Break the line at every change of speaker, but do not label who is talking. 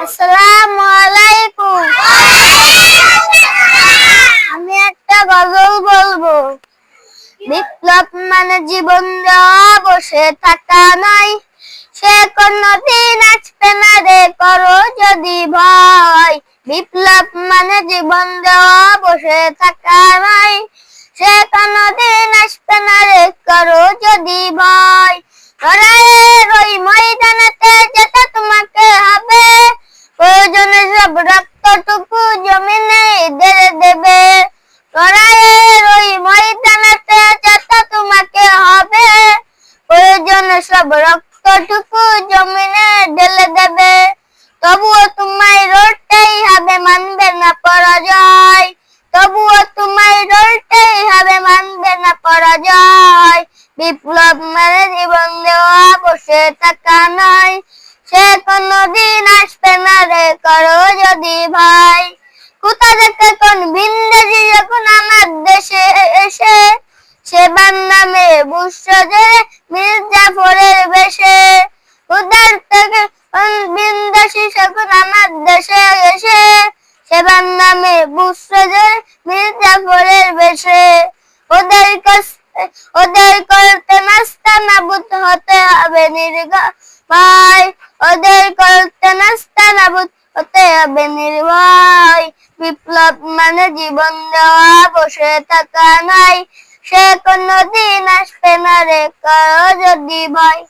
আসসালামু আলাইকুম। আমি একটা গজল বলবো। বিপ্লব মানে জীবন দেওয়া, বসে থাকা নয়। সে কোনদিন আসবে না রে, করো যদি ভয়। বিপ্লব মানে জীবন দেওয়া, বসে থাকা নয়। সে কোনদিন আসবে না রে, করো যদি ভয়। লড়াইয়ের ওই ময়দানেতে যেতে তোমাকে হবে। প্রয়োজনে সব রক্তটুকু জমিনে ঢেলে দেবে। লড়াইয়ের ওই ময়দানেতে যেতে তোমাকে হবে। প্রয়োজনে সব রক্তটুকু জমিনে ঢেলে দেবে। তবুও তোমায় লড়তেই হবে, মানবে না পরাজয়। তবুও তোমায় লড়তেই হবে, মানবে না পরাজয়। বিপ্লব মানে জীবন দেওয়া, বসে থাকা নয়। সে কোনদিন আসবে না রে, করো যদি ভয়। কোথা থেকে কোন ভিনদেশী যখন আমার দেশে এসে, সেবার নামে বুসরে মীর জাফরের বেশে। কোথার থেকে কোন ভিনদেশী যখন আমার দেশে এসে, সেবার নামে বুসরে মীর জাফরের বেশে। ওদের করতে নাস্তা নাবুদ হতে হবে নির্ভয়। ওদের করতে নাস্তা নাবুদ হতে হবে নির্ভয়। বিপ্লব মানে জীবন দেওয়া, বসে থাকা নয়। সে কোনদিন আসবে না রে, করো যদি ভয়।